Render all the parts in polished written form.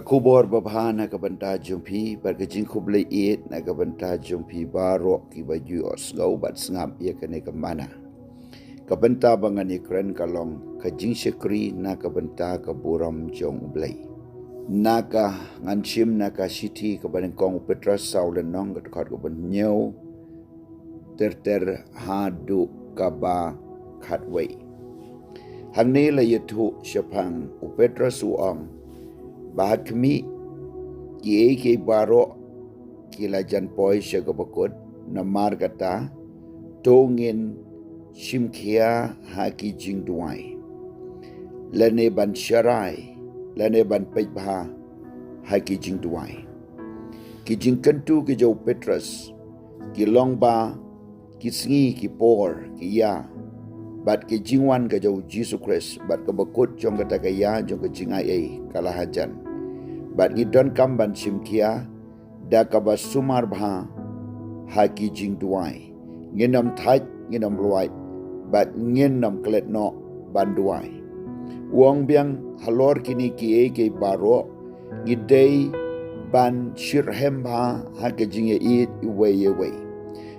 kubor babha na kabanta jumpi bar ka jing kublai it na kabanta jumpi baro ki baju osgau bat sngap ya kane ka mana kabanta bangan ikren kalong ka jingshakri na kabanta ka burom jong U Blei naka nganchim naka city ka banengkong Petras saulen nong ka khot ka ban nyau ter hadu kaba khatwei hangne la yathu shapang Petras uam bahakmi ki baro kilajan poi syagabakot namar kata tongin shimkhia haki jingduai lane ban syarai lane ban pejbha haki jingduai ki jingkentu ki jau Petras ki longba ki sngi ki por ki ya bat ke jingwan ke jau Jesus Christ bat ke bakut jong kata ke ya jong ke jingai kalahajan bat ngidon kamban simkia da kaba sumar bha haki jing duai nginam thaj nginam luai bat nginam klet no ban duai wong biang halor kini ki ke baro ngidei ban shirhem bha haki jing it iwe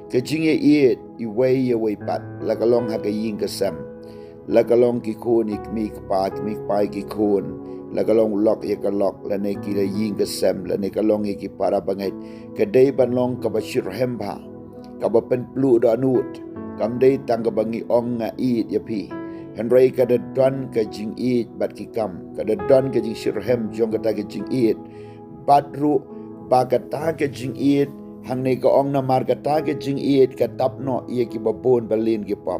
ke jing it iwe pat lakalong haki ying kesam lakalong ki kun ikmi pa ki kun lakalong lok ya kalok lane ki la ying kesam lane kalong ki para bangai kedai banlong ka bashir hemba ka ba pen plu do anut kam dei tang ka bangi ong nga it ya pi henrei ka da don ka jing it bat ki kam ka da don ka jing shir hem jong ka ta ka jing it batru ba ka ta ka jing it hang nei ka ong na mar ka ta ka jing it ka tap no ye ki babon balin ki pop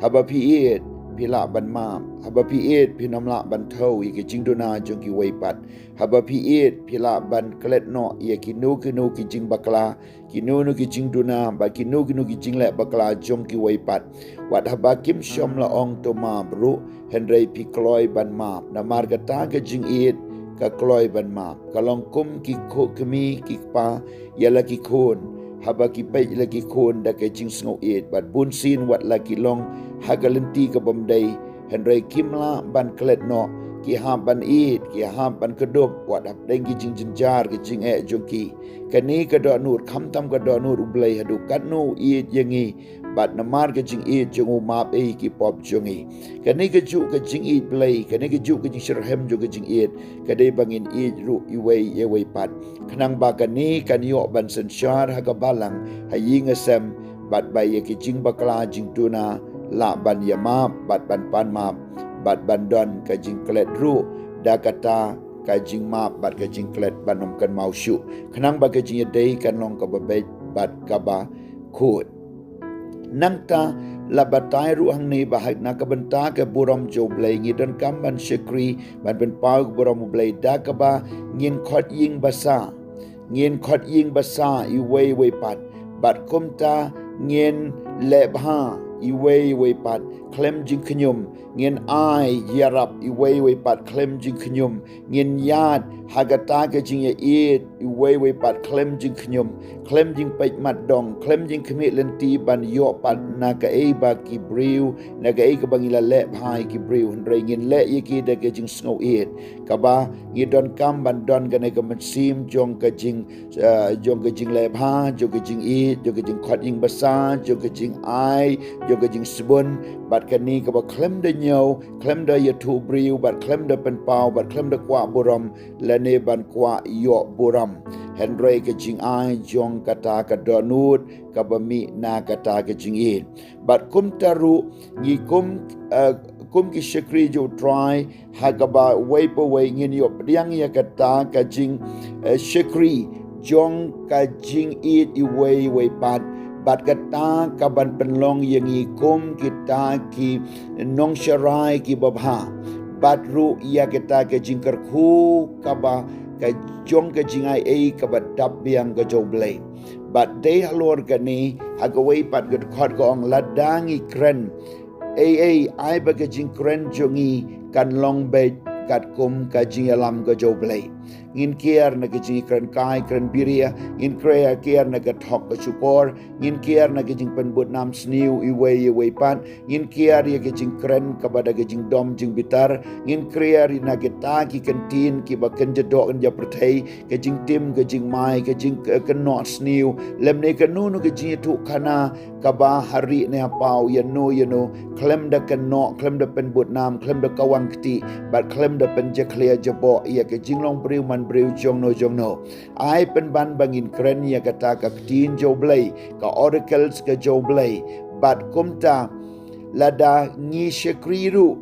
haba pi it pila ban ma haba pi it pinamla ban thau ye ki jingduna jong ki weipat haba pi it pila ban klet no ye ki nu ki jing bakla ki nu ki jingduna ba ki nu ki jingle bakla jong ki weipat wat haba kim shom la ong to ma bru henrei pi kloi ban ma na mar ka ta ka jing it ka kloi ban ma kalong kum ki kho kemi ki pa yala ki khon haba ki pai la ki khon da ka jing sngo it bat bun sin wat la ki long hagalenti ka bomdai henrei kimla ban klet no ki ha ban it ki ha ban kedop wat hab deng ki jing jinjar ki jing jongki kani ka do nur kham tam ka do nur U Blei hadu kat no it yangi bat namar ka jing it jong map ki pop jongi kani ka ju ka jing it Blei kani ka ju ka jing shirhem jo ka jing it kadai bangin it ru iwei pat khnang ba kani kan yo ban sanshar ha ka balang haying asam bat bai ki jing bakla jing tuna la ban yama bat ban pan ma bat ban don ka jing klet ru da kata ka jing ma bat ka jing klet banom kan mau shu khnang ba ka jing dei kan long ka ba bat ka ba khut nangta la batai ru hang ni ba hak na ka banta ka burom jo Blei ngi don kam ban shakri ban ben pau burom U Blei da ka ba ngin khot ying basa iwe pat bat kumta ngin lebha iwe pat klem jing knyum ngin ai yarap iwe pat klem jing knyum ngin yad hagata ka jing it iwe pat klem jing knyum klem jing pait mat dong klem jing kmi lenti ban yo pat na ka ba ki briu na ka ka bangila le bhai ki briu hendrei ngin le yiki da ka jing snow it ka ba ngi don kam ban don ka ne ka sim jong ka jing le bha jong ka jing it jong ka jing khot ying basa jong ka jing ai jong ka jing sebun bat ka ni ka ba klem da nyau klem da yatu briu bat klem da pen pau bat klem da kwa burom lane ban kwa yo buram henrei ka jing ai jong kata ka donut ka bami na kata ka jing it bat kum taru ngi kum ki shakri jo try hagaba wei po wei ngin yo priang ya kata ka jing shakri jong ka jing it iwe pat bat kata ka ban penlong yangi kum kita ki nong sharai ki babha bat ru ya kita ka jing kerkhu ka ba ka jong ka jingai ka ba dap biang ka jo Blei bat dei halor ka ni hagawei pat ka khot ka ong ladangi kren ai ba ka jing kren jongi kan long be kat kum ka jing alam ka jo Blei ngin kiar na kajing kran kai kran biria ngin kiar na gathok ka chukor ngin kiar na kajing penbut nam sniu iwe pan ngin kiar ya kajing kran kabada kajing dom jing bitar ngin kiar na kita ki kantin ki ba kan jedok kan japertai kajing tim kajing mai kajing kenot sniu lemne kanunu kajing tu kana kaba hari ne apau yano klem da kenok klem da penbut nam klem da kawang kti bat klem da penjaklia jabo ya kajing long briu man briu jong no ai penban bangin kren ya kata ka tin U Blei ka oracles ka U Blei bat kumta lada ngi shakriru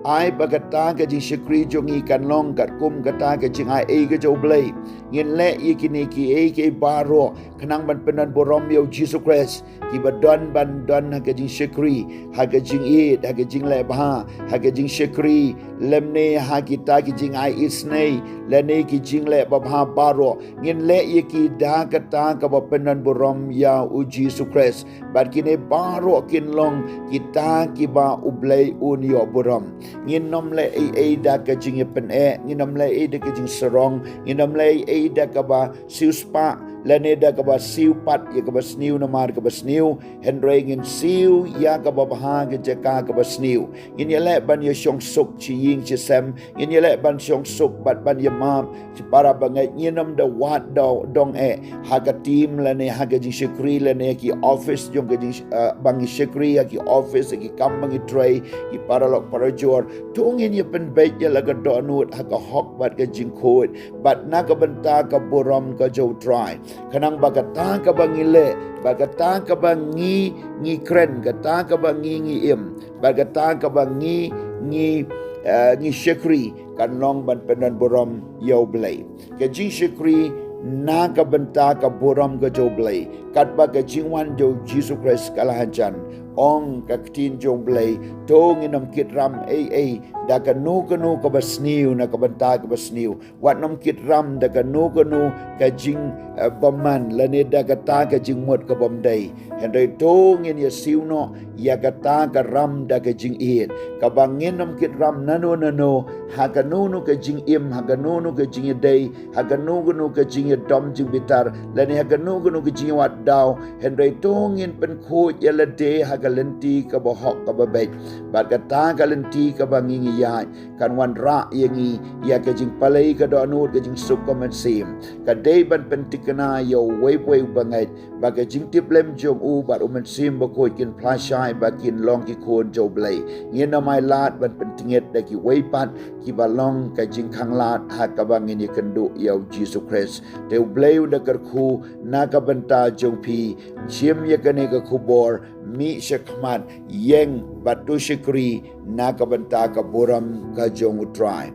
ai bagata ka jing shakri jongi kan long kat kum kata ka jing ai ka U Blei ngin le ikini ki ke baro kanang ban penan burom yo Jesus Christ ki badon ban don ha ka jing shakri ha ka jing it ha ka jing le ba ha ka jing shakri lemne ha kita ki jing ai isnei lene ki jing le ba baro ngin le ki da kata ka ba penan burom ya u Jesus Christ bat kini baro kin long kita ki ba U Blei un yo burom ngin nom le da ka jing pen ngin nom le da ka jing serong ngin nom le da ka ba siu spa lene da ka ba siu pat ya ka ba sniu na mar ka ba sniu henry ngin siu ya ka ba ha ka jaka ka ba sniu ngin ya le ban ya shong suk chi ying chi sem ngin ya le ban shong suk bat ban ya mam chi para bangai ngin nom da wat dong ha ka team lene ha ka jing shakri lene ki office jong ka jing bang shakri ya ki office ki kam bang tray ki para lok para jor tungin ya pen bait ya la ka donut ha ka hok bat ka jing khot bat na ka banta ka burom ka jo try kanang bagata ka bangile bagata ka bangi kren gata ka bangi im bagata ka bangi shakri kan long ban penan burom U Blei ka jing shakri na ka banta ka burom ka U Blei kat ba ka jingwan jo Jesus Christ kalahanjan ong ka tin U Blei tong inam kit ram da ka nu ka basniu na ka banta ka basniu wat nam kit ram da ka nu ka jing baman lane da ka ta ka jing mot ka bom dai hendai tong in ya siu no ya ka ta ka ram da ka jing it ka bangin nam kit ram nano ha ka nu ka jing im ha ka nu ka jing dai ha ka nu ka jing dom jing bitar lane ha ka nu ka jing wat dau hendai tong in pen khu ya la de ha ka lenti ka ba hok ka ba bet bat ka ta ka lenti ka bangi ya kan wan ra yangi ya ka jing palai ka do anut ka jing suk ka man sim ka dei ban pentikana yo wei bangai ba ka jing tip lem jong u ba man sim ba ko kin plashai ba kin long ki kon U Blei ngin na mai lat ban pentinget da ki wei pat ki ba long ka jing khang lat ha ka bangin ni kendu yo Jesus Christ te U Blei da kar khu na ka banta jong pi chim ya ka ne ka khubor mi shakmat yeng batu shikri na ka banta ka buram ka jong try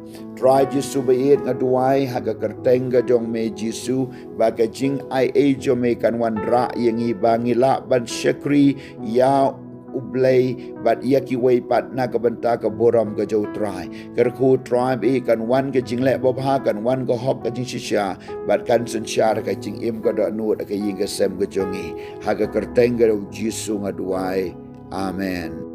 Jesu bait ngaduai ha ka kerteng ka jong me Jesu ba ka jing ai jo me kan wan ra yengi bangila ban shakri ya U Blei bat ia ki wei pat na ka banta ka buram ka jo try ker khu tribe kan wan ka jing le ba kan wan ka hop ka jing shisha bat kan sen shar ka jing im ka da nu ka ying ka sem ka jongi ha ka kerteng ka Jesu ngaduai amen.